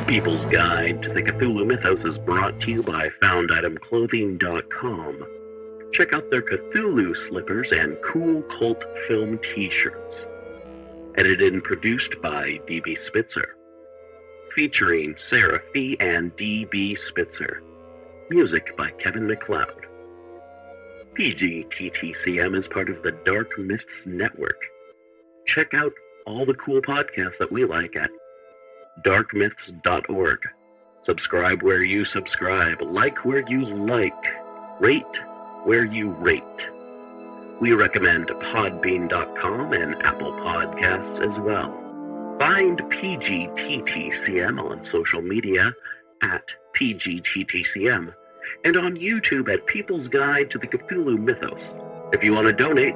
People's Guide to the Cthulhu Mythos is brought to you by FoundItemClothing.com. Check out their Cthulhu slippers and cool cult film t-shirts. Edited and produced by D.B. Spitzer. Featuring Sara and D.B. Spitzer. Music by Kevin MacLeod. PGTTCM is part of the Dark Myths Network. Check out all the cool podcasts that we like at darkmyths.org. Subscribe where you subscribe, like where you like, rate where you rate. We recommend podbean.com and Apple Podcasts as well. Find PGTTCM on social media at PGTTCM and on YouTube at People's Guide to the Cthulhu Mythos. If you want to donate,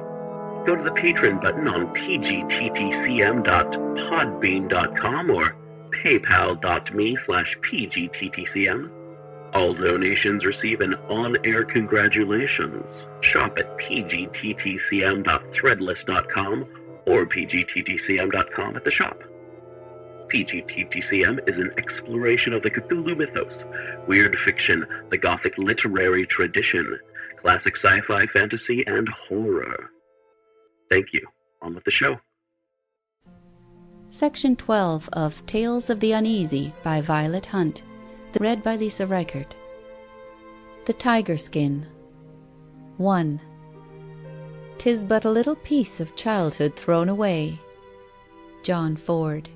go to the Patreon button on pgttcm.podbean.com or paypal.me/pgttcm. All donations receive an on-air congratulations. Shop at pgttcm.threadless.com or pgttcm.com at the shop. PGTTCM is an exploration of the Cthulhu mythos, weird fiction, the Gothic literary tradition, classic sci-fi, fantasy, and horror. Thank you. On with the show. Section 12 of Tales of the Uneasy by Violet Hunt. Read by Lisa Reichert. The Tiger Skin. 1. 'Tis but a little piece of childhood thrown away. John Ford.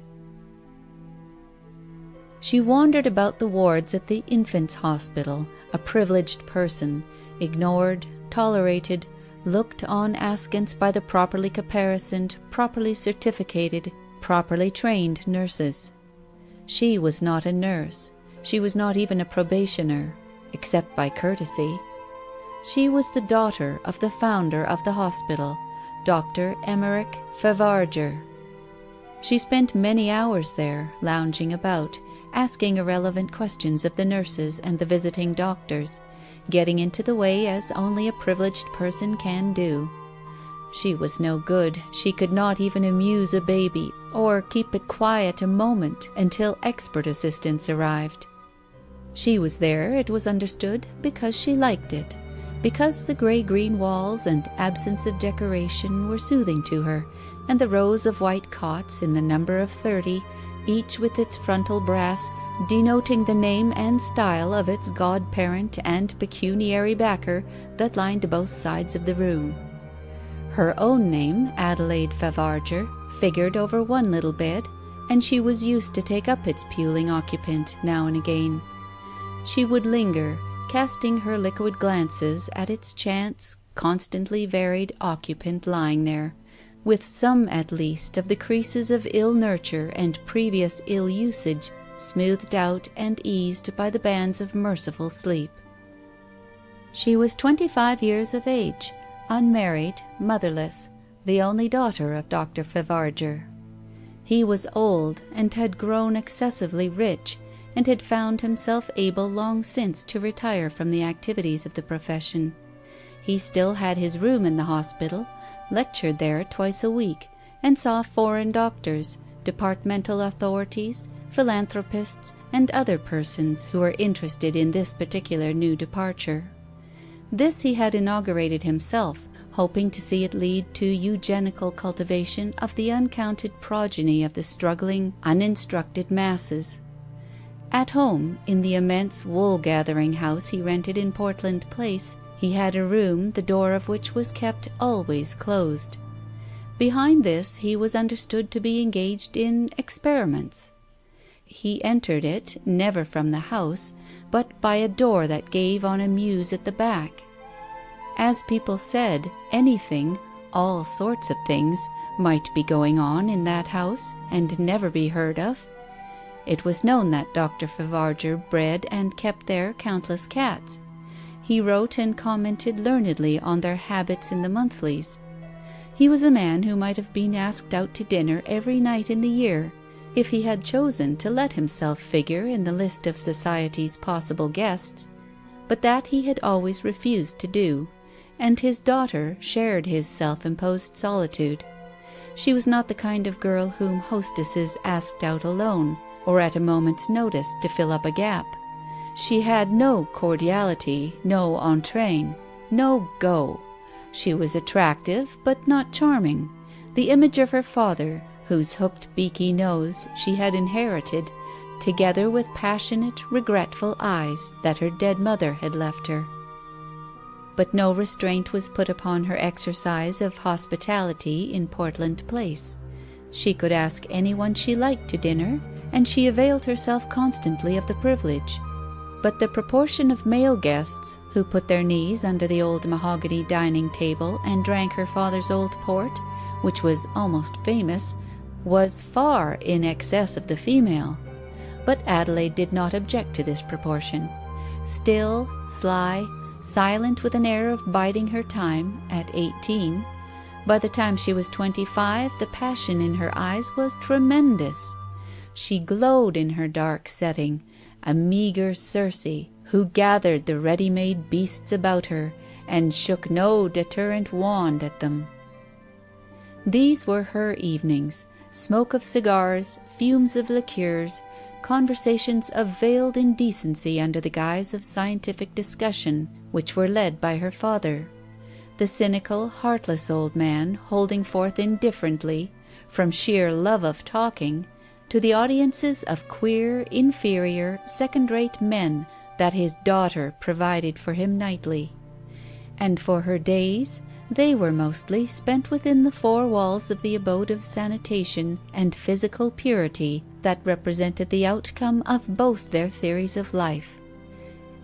She wandered about the wards at the Infants' Hospital, a privileged person, ignored, tolerated, looked on askance by the properly caparisoned, properly certificated, properly trained nurses. She was not a nurse. She was not even a probationer, except by courtesy. She was the daughter of the founder of the hospital, Dr. Emmerich Favarger. She spent many hours there, lounging about, asking irrelevant questions of the nurses and the visiting doctors, getting into the way as only a privileged person can do. She was no good. She could not even amuse a baby, or keep it quiet a moment until expert assistance arrived. She was there, it was understood, because she liked it, because the grey-green walls and absence of decoration were soothing to her, and the rows of white cots in the number of 30, each with its frontal brass denoting the name and style of its godparent and pecuniary backer that lined both sides of the room. Her own name, Adelaide Favarger, figured over one little bed, and she was used to take up its puling occupant now and again. She would linger, casting her liquid glances at its chance, constantly varied occupant lying there, with some at least of the creases of ill nurture and previous ill usage smoothed out and eased by the bands of merciful sleep. She was 25 years of age, unmarried, motherless, the only daughter of Dr. Favarger. He was old and had grown excessively rich, and had found himself able long since to retire from the activities of the profession. He still had his room in the hospital, lectured there twice a week, and saw foreign doctors, departmental authorities, philanthropists, and other persons who were interested in this particular new departure. This he had inaugurated himself, hoping to see it lead to eugenical cultivation of the uncounted progeny of the struggling, uninstructed masses. At home, in the immense wool-gathering house he rented in Portland Place, he had a room the door of which was kept always closed. Behind this he was understood to be engaged in experiments. He entered it, never from the house, but by a door that gave on a mews at the back. As people said, anything, all sorts of things, might be going on in that house and never be heard of. It was known that Dr. Favarger bred and kept there countless cats. He wrote and commented learnedly on their habits in the monthlies. He was a man who might have been asked out to dinner every night in the year, if he had chosen to let himself figure in the list of society's possible guests, but that he had always refused to do, and his daughter shared his self-imposed solitude. She was not the kind of girl whom hostesses asked out alone, or at a moment's notice to fill up a gap. She had no cordiality, no entrain, no go. She was attractive, but not charming, the image of her father, whose hooked beaky nose she had inherited, together with passionate, regretful eyes that her dead mother had left her. But no restraint was put upon her exercise of hospitality in Portland Place. She could ask anyone she liked to dinner, and she availed herself constantly of the privilege. But the proportion of male guests who put their knees under the old mahogany dining table and drank her father's old port, which was almost famous, was far in excess of the female. But Adelaide did not object to this proportion. Still, sly, silent, with an air of biding her time, at 18. By the time she was 25, the passion in her eyes was tremendous. She glowed in her dark setting, a meagre Circe, who gathered the ready-made beasts about her, and shook no deterrent wand at them. These were her evenings: smoke of cigars, fumes of liqueurs, conversations of veiled indecency under the guise of scientific discussion, which were led by her father, the cynical, heartless old man, holding forth indifferently, from sheer love of talking, to the audiences of queer, inferior, second-rate men that his daughter provided for him nightly. And for her days, they were mostly spent within the four walls of the abode of sanitation and physical purity that represented the outcome of both their theories of life.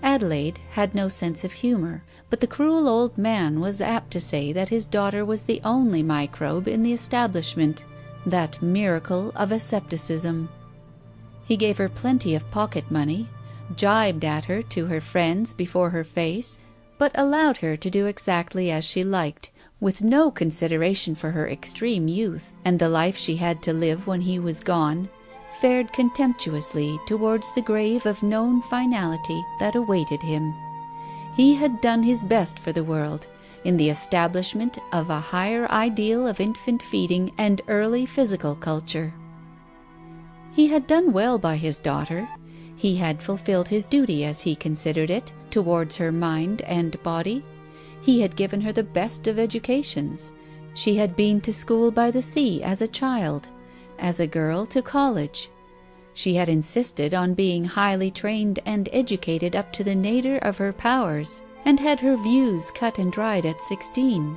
Adelaide had no sense of humour, but the cruel old man was apt to say that his daughter was the only microbe in the establishment, that miracle of asepticism. He gave her plenty of pocket money, jibed at her to her friends before her face, but allowed her to do exactly as she liked, with no consideration for her extreme youth and the life she had to live when he was gone, fared contemptuously towards the grave of known finality that awaited him. He had done his best for the world, in the establishment of a higher ideal of infant feeding and early physical culture. He had done well by his daughter. He had fulfilled his duty, as he considered it, towards her mind and body. He had given her the best of educations. She had been to school by the sea as a child, as a girl to college. She had insisted on being highly trained and educated up to the nadir of her powers, and had her views cut and dried at 16.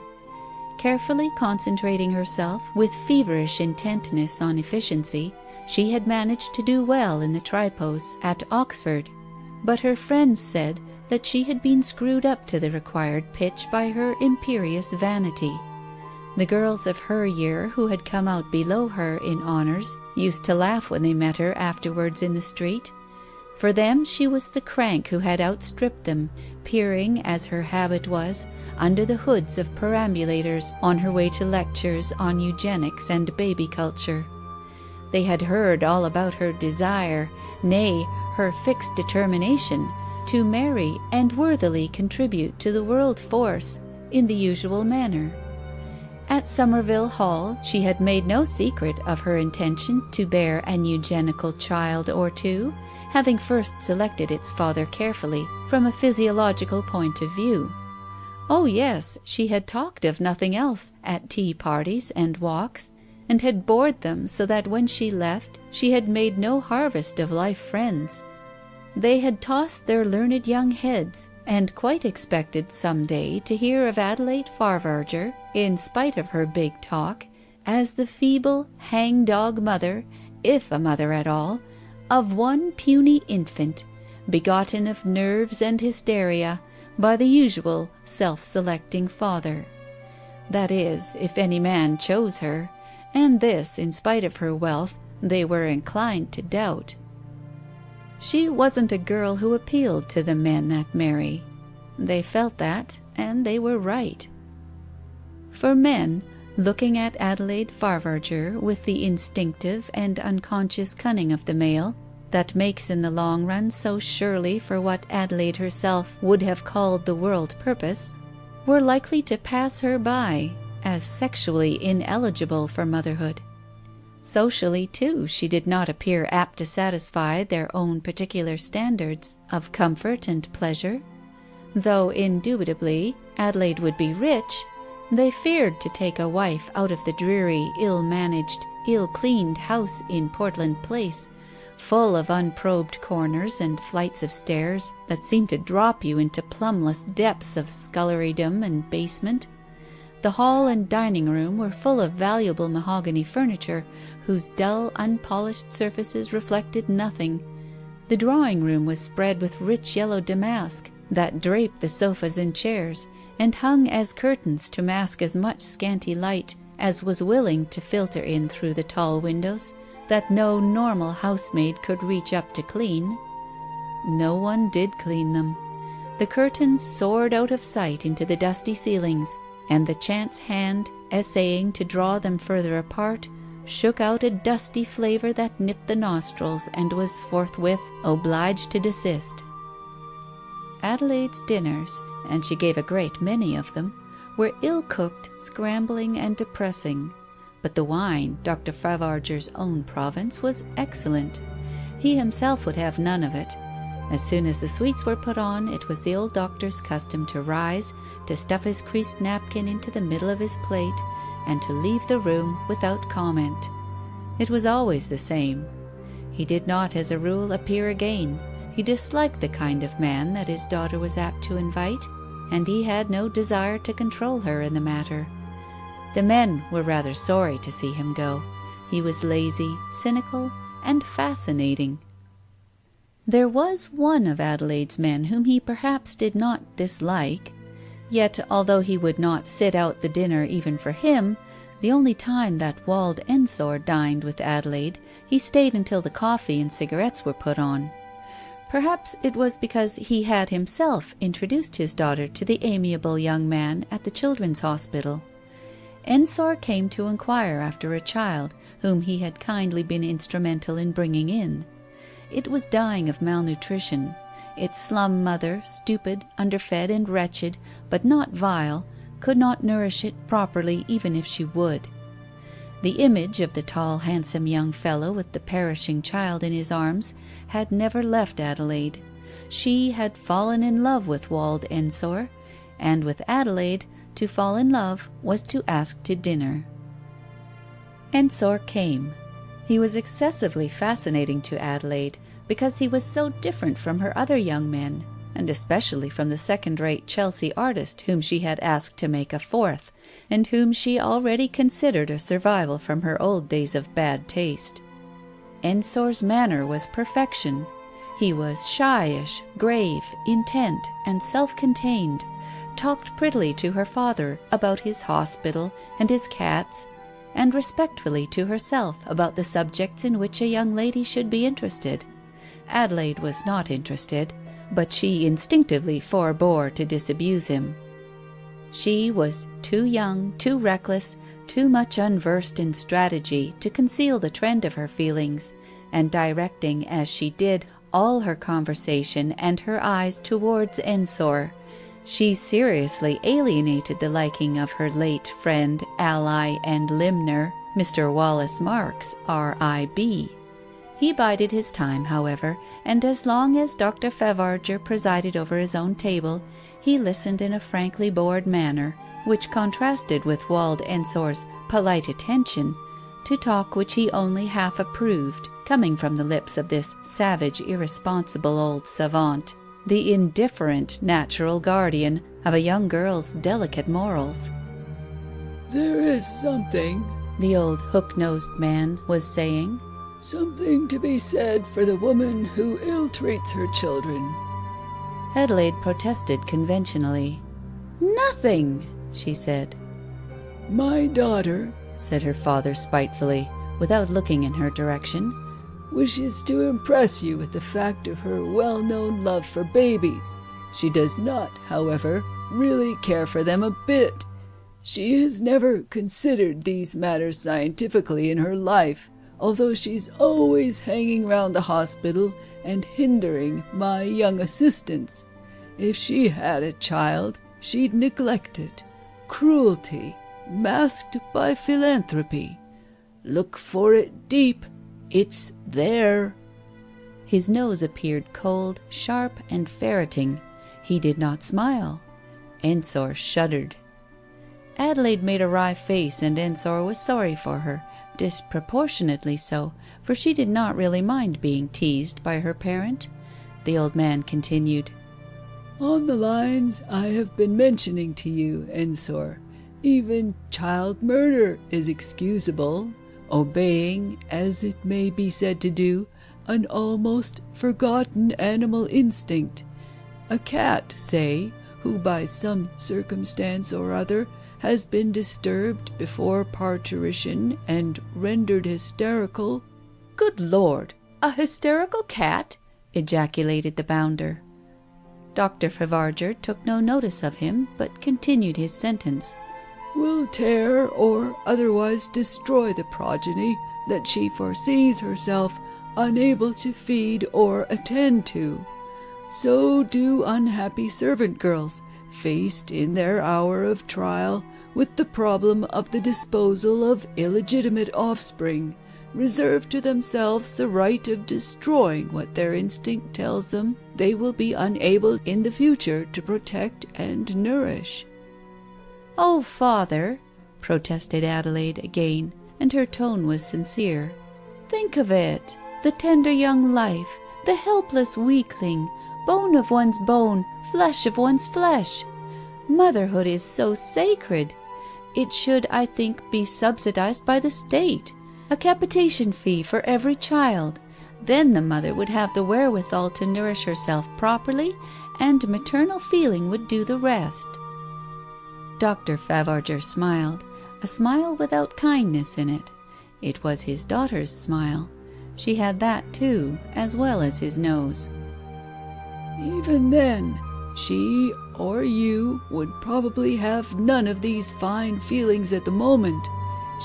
Carefully concentrating herself with feverish intentness on efficiency, she had managed to do well in the tripos at Oxford, but her friends said that she had been screwed up to the required pitch by her imperious vanity. The girls of her year who had come out below her in honours used to laugh when they met her afterwards in the street. For them she was the crank who had outstripped them, peering, as her habit was, under the hoods of perambulators on her way to lectures on eugenics and baby culture. They had heard all about her desire, nay, her fixed determination, to marry and worthily contribute to the world force in the usual manner. At Somerville Hall she had made no secret of her intention to bear an eugenical child or two, having first selected its father carefully from a physiological point of view. Oh yes, she had talked of nothing else at tea parties and walks, and had bored them so that when she left she had made no harvest of life friends. They had tossed their learned young heads, and quite expected some day to hear of Adelaide Fairvarger, in spite of her big talk, as the feeble hang-dog mother, if a mother at all, of one puny infant, begotten of nerves and hysteria by the usual self-selecting father. That is, if any man chose her, and this, in spite of her wealth, they were inclined to doubt. She wasn't a girl who appealed to the men that marry. They felt that, and they were right. For men, looking at Adelaide Fairvarger with the instinctive and unconscious cunning of the male, that makes in the long run so surely for what Adelaide herself would have called the world purpose, were likely to pass her by as sexually ineligible for motherhood. Socially, too, she did not appear apt to satisfy their own particular standards of comfort and pleasure. Though indubitably Adelaide would be rich, they feared to take a wife out of the dreary, ill-managed, ill-cleaned house in Portland Place, full of unprobed corners and flights of stairs that seemed to drop you into plumbless depths of scullerydom and basement. The hall and dining room were full of valuable mahogany furniture whose dull, unpolished surfaces reflected nothing. The drawing room was spread with rich yellow damask that draped the sofas and chairs, and hung as curtains to mask as much scanty light as was willing to filter in through the tall windows that no normal housemaid could reach up to clean. No one did clean them. The curtains soared out of sight into the dusty ceilings, and the chance hand, essaying to draw them further apart, shook out a dusty flavour that nipped the nostrils and was forthwith obliged to desist. Adelaide's dinners, and she gave a great many of them, were ill-cooked, scrambling and depressing. But the wine, Dr. Favarger's own province, was excellent. He himself would have none of it. As soon as the sweets were put on, it was the old doctor's custom to rise, to stuff his creased napkin into the middle of his plate, and to leave the room without comment. It was always the same. He did not, as a rule, appear again. He disliked the kind of man that his daughter was apt to invite, and he had no desire to control her in the matter. The men were rather sorry to see him go. He was lazy, cynical, and fascinating. There was one of Adelaide's men whom he perhaps did not dislike. Yet, although he would not sit out the dinner even for him, the only time that Wald Ensor dined with Adelaide, he stayed until the coffee and cigarettes were put on. Perhaps it was because he had himself introduced his daughter to the amiable young man at the Children's Hospital. Ensor came to inquire after a child whom he had kindly been instrumental in bringing in. It was dying of malnutrition. Its slum mother, stupid, underfed and wretched, but not vile, could not nourish it properly even if she would. The image of the tall, handsome young fellow with the perishing child in his arms had never left Adelaide. She had fallen in love with Wald Ensor, and with Adelaide, to fall in love was to ask to dinner. Ensor came. He was excessively fascinating to Adelaide, because he was so different from her other young men, and especially from the second-rate Chelsea artist whom she had asked to make a fourth, and whom she already considered a survival from her old days of bad taste. Ensor's manner was perfection. He was shyish, grave, intent, and self-contained, talked prettily to her father about his hospital and his cats, and respectfully to herself about the subjects in which a young lady should be interested. Adelaide was not interested, but she instinctively forbore to disabuse him. She was too young, too reckless, too much unversed in strategy to conceal the trend of her feelings, and directing, as she did, all her conversation and her eyes towards Ensor, she seriously alienated the liking of her late friend, ally, and limner, Mr. Wallace Marks, R.I.B. He bided his time, however, and as long as Dr. Favarger presided over his own table, he listened in a frankly bored manner, which contrasted with Wald Ensor's polite attention to talk which he only half approved, coming from the lips of this savage, irresponsible old savant, the indifferent natural guardian of a young girl's delicate morals. "There is something," the old hook-nosed man was saying, "something to be said for the woman who ill-treats her children." Adelaide protested conventionally. "Nothing," she said. "My daughter," said her father spitefully, without looking in her direction, "wishes to impress you with the fact of her well-known love for babies. She does not, however, really care for them a bit. She has never considered these matters scientifically in her life, although she's always hanging round the hospital and hindering my young assistants. If she had a child, she'd neglect it. Cruelty, masked by philanthropy. Look for it deep. It's there." His nose appeared cold, sharp, and ferreting. He did not smile. Ensor shuddered. Adelaide made a wry face, and Ensor was sorry for her, disproportionately so, for she did not really mind being teased by her parent. The old man continued. "On the lines I have been mentioning to you, Ensor, even child murder is excusable, obeying, as it may be said to do, an almost forgotten animal instinct. A cat, say, who by some circumstance or other has been disturbed before parturition and rendered hysterical—" "Good Lord! A hysterical cat!" ejaculated the bounder. Dr. Favarger took no notice of him, but continued his sentence. "Will tear or otherwise destroy the progeny that she foresees herself unable to feed or attend to. So do unhappy servant girls, faced in their hour of trial with the problem of the disposal of illegitimate offspring, reserve to themselves the right of destroying what their instinct tells them they will be unable in the future to protect and nourish." "Oh, father," protested Adelaide again, and her tone was sincere. "Think of it. The tender young life, the helpless weakling, bone of one's bone, flesh of one's flesh. Motherhood is so sacred. It should, I think, be subsidized by the state. A capitation fee for every child. Then the mother would have the wherewithal to nourish herself properly, and maternal feeling would do the rest." Dr. Favarger smiled, a smile without kindness in it. It was his daughter's smile. She had that too, as well as his nose. "Even then, she or you would probably have none of these fine feelings at the moment.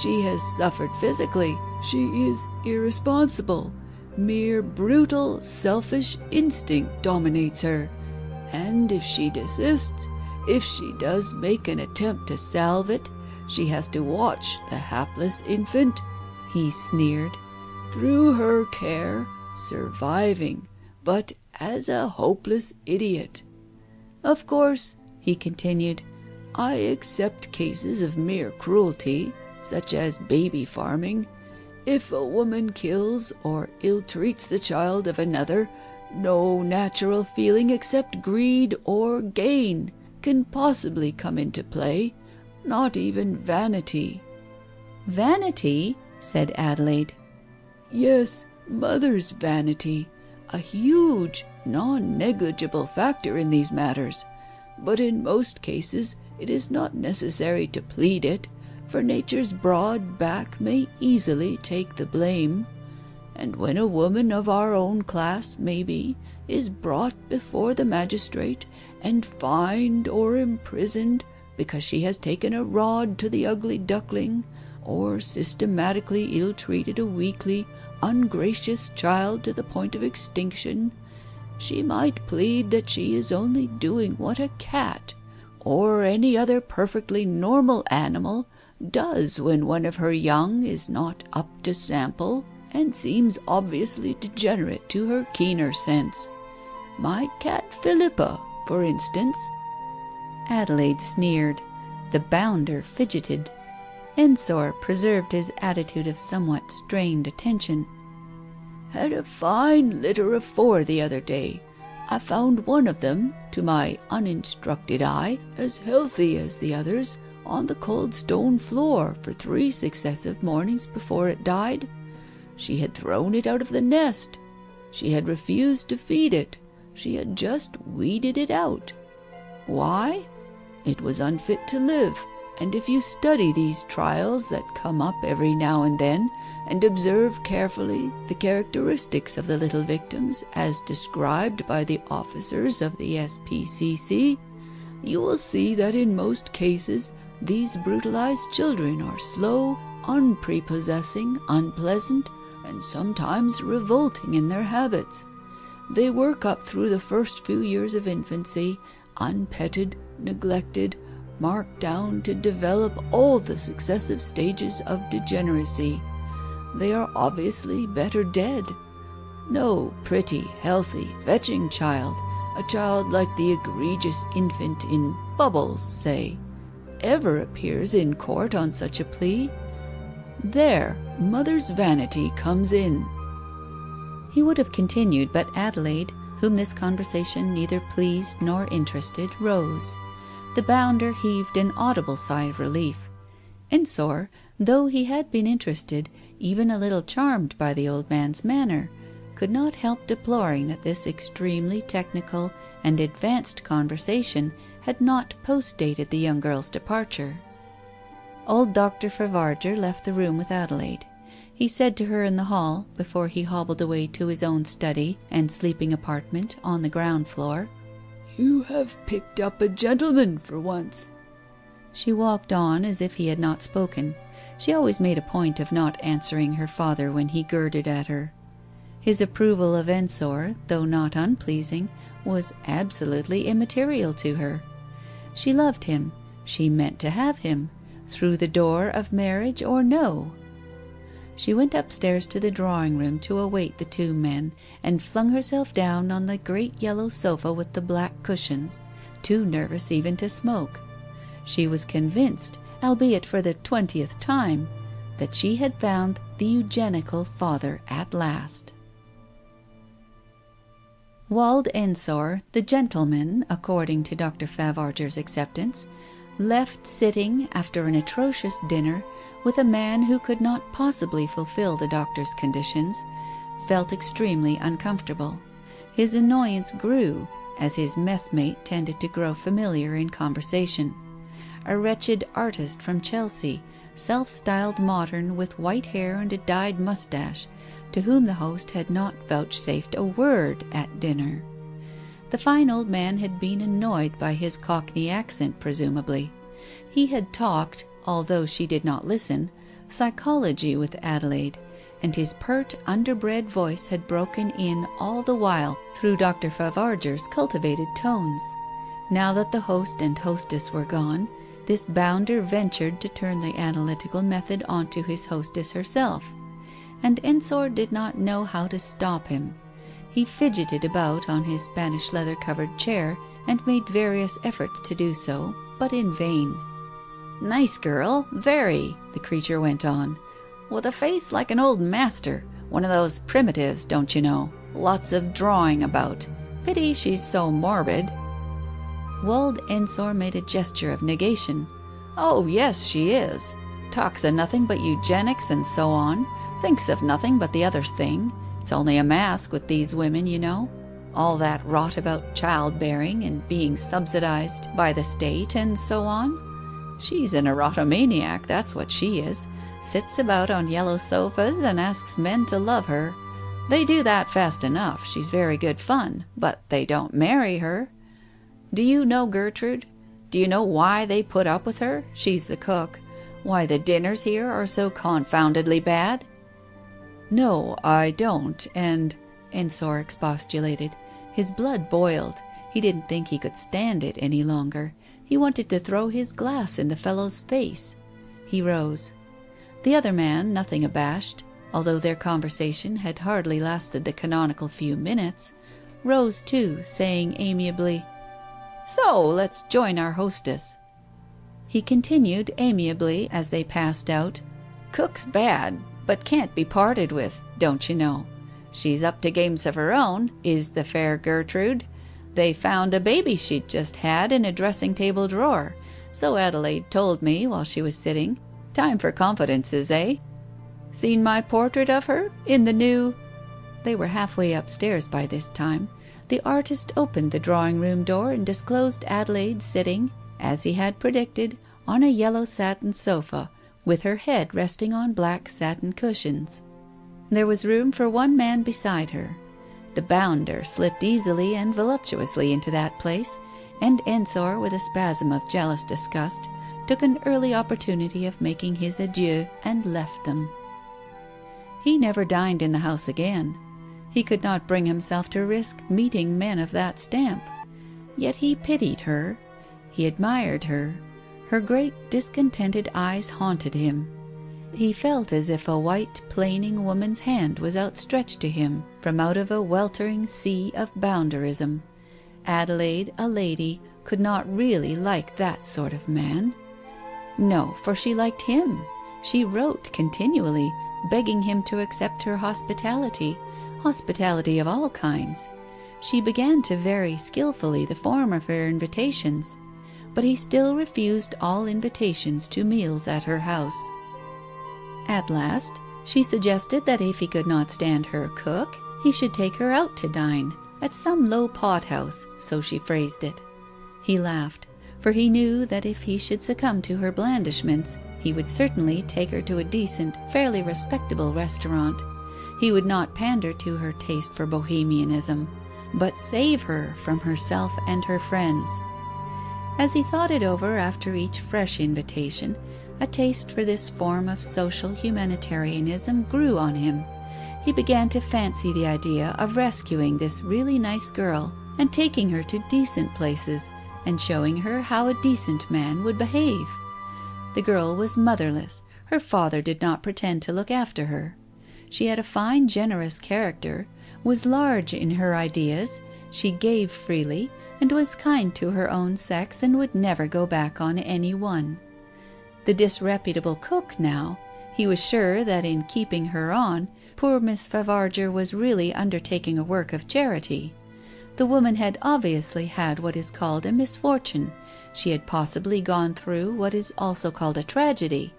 She has suffered physically. She is irresponsible. Mere brutal, selfish instinct dominates her. And if she desists, if she does make an attempt to salve it, she has to watch the hapless infant," he sneered, "through her care, surviving, but as a hopeless idiot. Of course," he continued, "I accept cases of mere cruelty, such as baby farming. If a woman kills or ill-treats the child of another, no natural feeling except greed or gain can possibly come into play, not even vanity." "Vanity?" said Adelaide. "Yes, mother's vanity, a huge, non-negligible factor in these matters. But in most cases it is not necessary to plead it, for nature's broad back may easily take the blame. And when a woman of our own class, maybe, is brought before the magistrate and fined or imprisoned because she has taken a rod to the ugly duckling, or systematically ill-treated a weakly, ungracious child to the point of extinction, she might plead that she is only doing what a cat, or any other perfectly normal animal, does when one of her young is not up to sample, and seems obviously degenerate to her keener sense. My cat Philippa, for instance." Adelaide sneered. The bounder fidgeted. Ensor preserved his attitude of somewhat strained attention. "Had a fine litter of 4 the other day. I found one of them, to my uninstructed eye, as healthy as the others, on the cold stone floor for 3 successive mornings before it died. She had thrown it out of the nest. She had refused to feed it. She had just weeded it out. Why? It was unfit to live. And if you study these trials that come up every now and then, and observe carefully the characteristics of the little victims as described by the officers of the SPCC, you will see that in most cases these brutalized children are slow, unprepossessing, unpleasant, and sometimes revolting in their habits. They work up through the first few years of infancy, unpetted, neglected, marked down to develop all the successive stages of degeneracy, They are obviously better dead. No pretty, healthy, fetching child, a child like the egregious infant in Bubbles, say, ever appears in court on such a plea. There, mother's vanity comes in." He would have continued, but Adelaide, whom this conversation neither pleased nor interested, rose. The bounder heaved an audible sigh of relief. Ensor, though he had been interested, even a little charmed by the old man's manner, could not help deploring that this extremely technical and advanced conversation had not post-dated the young girl's departure. Old Dr. Favarger left the room with Adelaide. He said to her in the hall, before he hobbled away to his own study and sleeping apartment on the ground floor, "You have picked up a gentleman for once." She walked on as if he had not spoken. She always made a point of not answering her father when he girded at her. His approval of Ensor, though not unpleasing, was absolutely immaterial to her. She loved him. She meant to have him, through the door of marriage or no. She went upstairs to the drawing-room to await the two men, and flung herself down on the great yellow sofa with the black cushions, too nervous even to smoke. She was convinced, albeit for the 20th time, that she had found the eugenical father at last. Wald Ensor, the gentleman, according to Dr. Favarger's acceptance, left sitting, after an atrocious dinner, with a man who could not possibly fulfil the doctor's conditions, felt extremely uncomfortable. His annoyance grew, as his messmate tended to grow familiar in conversation. A wretched artist from Chelsea, self-styled modern, with white hair and a dyed moustache, to whom the host had not vouchsafed a word at dinner. The fine old man had been annoyed by his Cockney accent, presumably. He had talked, although she did not listen, psychology with Adelaide, and his pert, underbred voice had broken in all the while through Dr. Favarger's cultivated tones. Now that the host and hostess were gone, this bounder ventured to turn the analytical method onto his hostess herself, and Ensor did not know how to stop him. He fidgeted about on his Spanish leather-covered chair and made various efforts to do so, but in vain. "Nice girl, very," the creature went on, "with a face like an old master, one of those primitives, don't you know, lots of drawing about. Pity she's so morbid." Wald Ensor made a gesture of negation. "Oh yes, she is. Talks of nothing but eugenics and so on. Thinks of nothing but the other thing. It's only a mask with these women, you know. All that rot about childbearing and being subsidized by the state and so on. She's an erotomaniac, that's what she is. Sits about on yellow sofas and asks men to love her. They do that fast enough, she's very good fun, but they don't marry her. Do you know Gertrude? Do you know why they put up with her? She's the cook. Why the dinners here are so confoundedly bad?" "No, I don't, and," Ensor expostulated. His blood boiled. He didn't think he could stand it any longer. He wanted to throw his glass in the fellow's face. He rose. The other man, nothing abashed, although their conversation had hardly lasted the canonical few minutes, rose too, saying amiably, "So let's join our hostess." He continued amiably as they passed out, "Cook's bad, but can't be parted with, don't you know. She's up to games of her own, is the fair Gertrude. They found a baby she'd just had in a dressing-table drawer, so Adelaide told me while she was sitting. Time for confidences, eh? Seen my portrait of her in the new—" They were halfway upstairs by this time. The artist opened the drawing-room door and disclosed Adelaide sitting, as he had predicted, on a yellow satin sofa, with her head resting on black satin cushions. There was room for one man beside her. The bounder slipped easily and voluptuously into that place, and Ensor, with a spasm of jealous disgust, took an early opportunity of making his adieu and left them. He never dined in the house again. He could not bring himself to risk meeting men of that stamp. Yet he pitied her. He admired her. Her great discontented eyes haunted him. He felt as if a white, plaining woman's hand was outstretched to him from out of a weltering sea of bounderism. Adelaide, a lady, could not really like that sort of man. No, for she liked him. She wrote continually, begging him to accept her hospitality of all kinds. She began to vary skilfully the form of her invitations, but he still refused all invitations to meals at her house. At last, she suggested that if he could not stand her cook, he should take her out to dine, at some low pot-house, so she phrased it. He laughed, for he knew that if he should succumb to her blandishments, he would certainly take her to a decent, fairly respectable restaurant. He would not pander to her taste for bohemianism, but save her from herself and her friends. As he thought it over after each fresh invitation, a taste for this form of social humanitarianism grew on him. He began to fancy the idea of rescuing this really nice girl and taking her to decent places and showing her how a decent man would behave. The girl was motherless. Her father did not pretend to look after her. She had a fine, generous character, was large in her ideas, she gave freely, and was kind to her own sex and would never go back on any one. The disreputable cook now, he was sure that in keeping her on, poor Miss Favarger was really undertaking a work of charity. The woman had obviously had what is called a misfortune. She had possibly gone through what is also called a tragedy.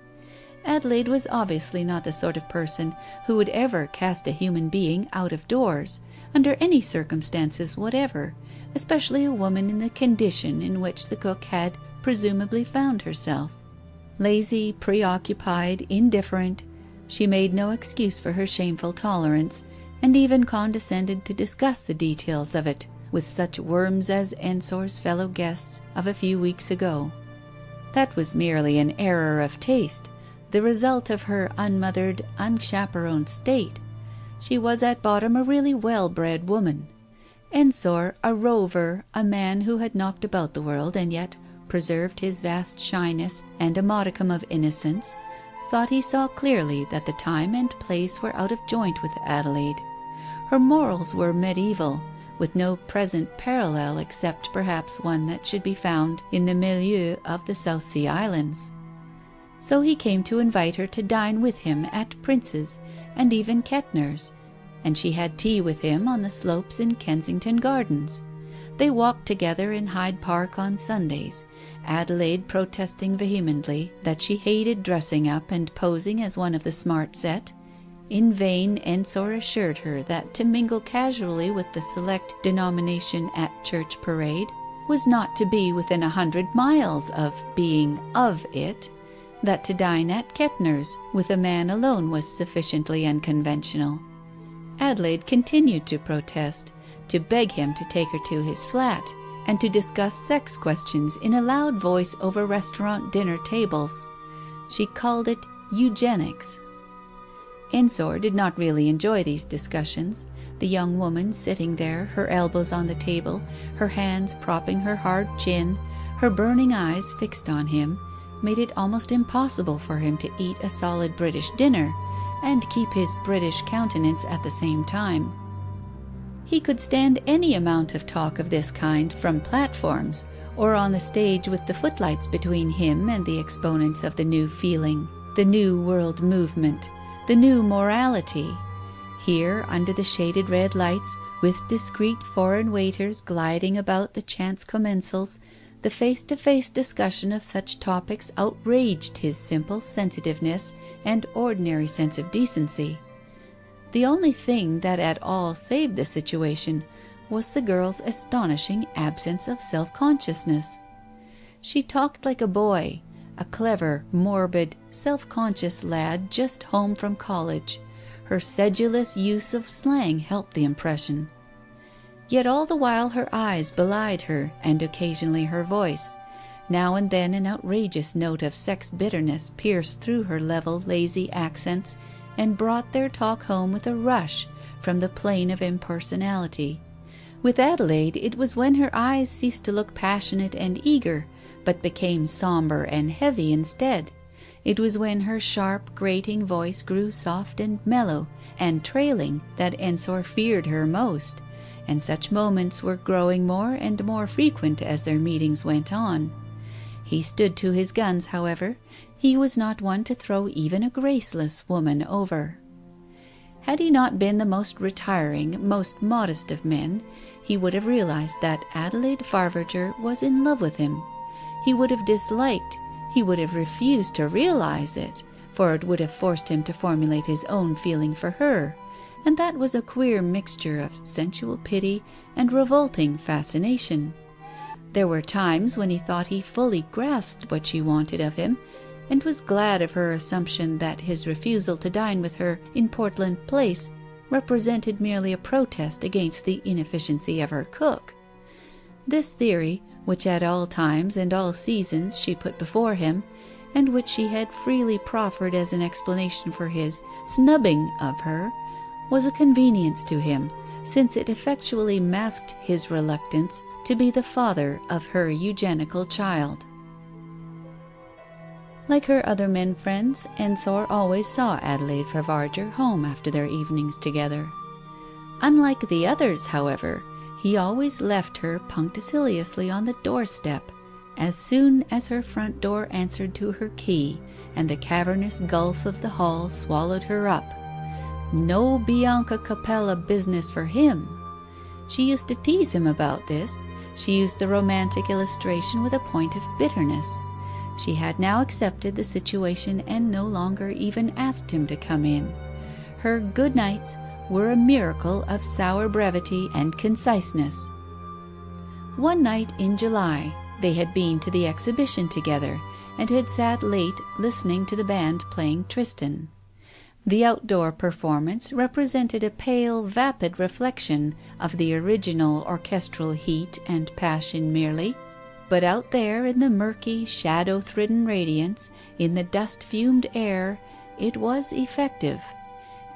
Adelaide was obviously not the sort of person who would ever cast a human being out of doors, under any circumstances whatever, especially a woman in the condition in which the cook had presumably found herself. Lazy, preoccupied, indifferent, she made no excuse for her shameful tolerance, and even condescended to discuss the details of it with such worms as Ensor's fellow guests of a few weeks ago. That was merely an error of taste, the result of her unmothered, unchaperoned state. She was at bottom a really well-bred woman. Ensor, a rover, a man who had knocked about the world and yet preserved his vast shyness and a modicum of innocence, thought he saw clearly that the time and place were out of joint with Adelaide. Her morals were medieval, with no present parallel except perhaps one that should be found in the milieu of the South Sea Islands. So he came to invite her to dine with him at Prince's and even Kettner's, and she had tea with him on the slopes in Kensington Gardens. They walked together in Hyde Park on Sundays, Adelaide protesting vehemently that she hated dressing up and posing as one of the smart set. In vain Ensor assured her that to mingle casually with the select denomination at church parade was not to be within 100 miles of being of it, that to dine at Kettner's with a man alone was sufficiently unconventional. Adelaide continued to protest, to beg him to take her to his flat, and to discuss sex questions in a loud voice over restaurant dinner tables. She called it eugenics. Ensor did not really enjoy these discussions. The young woman sitting there, her elbows on the table, her hands propping her hard chin, her burning eyes fixed on him, made it almost impossible for him to eat a solid British dinner and keep his British countenance at the same time. He could stand any amount of talk of this kind from platforms, or on the stage with the footlights between him and the exponents of the new feeling, the new world movement, the new morality. Here, under the shaded red lights, with discreet foreign waiters gliding about the chance commensals, the face-to-face discussion of such topics outraged his simple sensitiveness and ordinary sense of decency. The only thing that at all saved the situation was the girl's astonishing absence of self-consciousness. She talked like a boy, a clever, morbid, self-conscious lad just home from college. Her sedulous use of slang helped the impression. Yet all the while her eyes belied her, and occasionally her voice. Now and then an outrageous note of sex bitterness pierced through her level, lazy accents, and brought their talk home with a rush from the plane of impersonality. With Adelaide it was when her eyes ceased to look passionate and eager, but became sombre and heavy instead. It was when her sharp, grating voice grew soft and mellow and trailing that Ensor feared her most, and such moments were growing more and more frequent as their meetings went on. He stood to his guns, however. He was not one to throw even a graceless woman over. Had he not been the most retiring, most modest of men, he would have realized that Adelaide Fairweather was in love with him. He would have disliked, he would have refused to realize it, for it would have forced him to formulate his own feeling for her, and that was a queer mixture of sensual pity and revolting fascination. There were times when he thought he fully grasped what she wanted of him, and was glad of her assumption that his refusal to dine with her in Portland Place represented merely a protest against the inefficiency of her cook. This theory, which at all times and all seasons she put before him, and which she had freely proffered as an explanation for his snubbing of her, was a convenience to him, since it effectually masked his reluctance to be the father of her eugenical child. Like her other men friends, Ensor always saw Adelaide Fairweather home after their evenings together. Unlike the others, however, he always left her punctiliously on the doorstep, as soon as her front door answered to her key, and the cavernous gulf of the hall swallowed her up. No Bianca Capella business for him. She used to tease him about this. She used the romantic illustration with a point of bitterness. She had now accepted the situation and no longer even asked him to come in. Her good nights were a miracle of sour brevity and conciseness. One night in July they had been to the exhibition together, and had sat late listening to the band playing Tristan. The outdoor performance represented a pale, vapid reflection of the original orchestral heat and passion merely. But out there in the murky, shadow-thridden radiance, in the dust-fumed air, it was effective.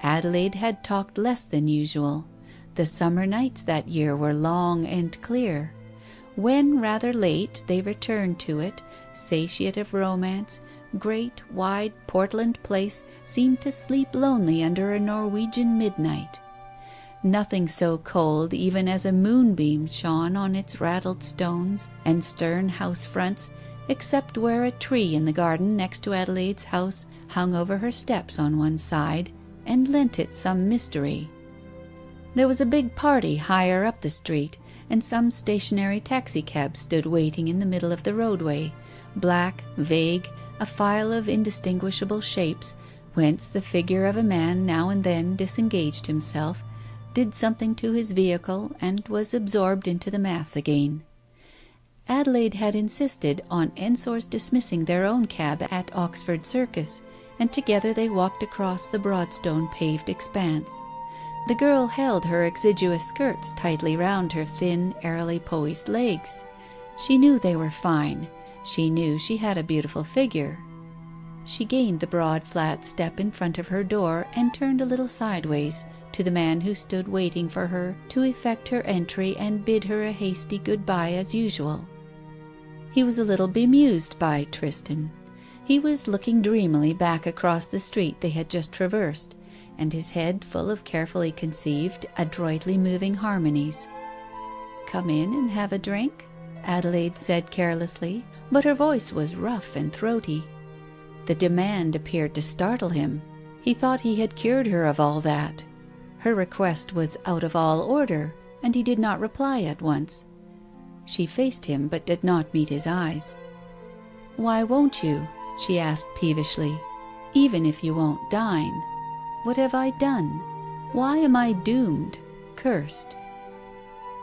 Adelaide had talked less than usual. The summer nights that year were long and clear. When, rather late, they returned to it, satiate of romance, great, wide Portland Place seemed to sleep lonely under a Norwegian midnight. Nothing so cold even as a moonbeam shone on its rattled stones and stern house fronts, except where a tree in the garden next to Adelaide's house hung over her steps on one side, and lent it some mystery. There was a big party higher up the street, and some stationary taxicabs stood waiting in the middle of the roadway, black, vague, a file of indistinguishable shapes, whence the figure of a man now and then disengaged himself, did something to his vehicle, and was absorbed into the mass again. Adelaide had insisted on Ensor's dismissing their own cab at Oxford Circus, and together they walked across the broadstone paved expanse. The girl held her exiguous skirts tightly round her thin, airily poised legs. She knew they were fine. She knew she had a beautiful figure. She gained the broad flat step in front of her door and turned a little sideways to the man who stood waiting for her to effect her entry and bid her a hasty good-bye as usual. He was a little bemused by Tristan. He was looking dreamily back across the street they had just traversed, and his head full of carefully conceived, adroitly moving harmonies. "Come in and have a drink?" Adelaide said carelessly, but her voice was rough and throaty. The demand appeared to startle him. He thought he had cured her of all that. Her request was out of all order, and he did not reply at once. She faced him, but did not meet his eyes. "Why won't you?" she asked peevishly. "Even if you won't dine. What have I done? Why am I doomed, cursed?"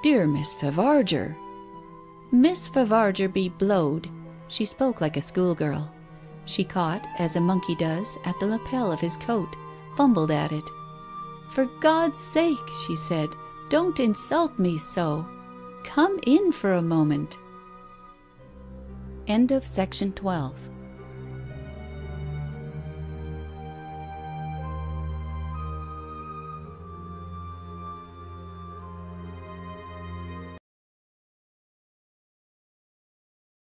"Dear Miss Fairweather." "Miss Fairweather be blowed." She spoke like a schoolgirl. She caught, as a monkey does, at the lapel of his coat, fumbled at it. "For God's sake," she said, "don't insult me so. Come in for a moment." End of section 12.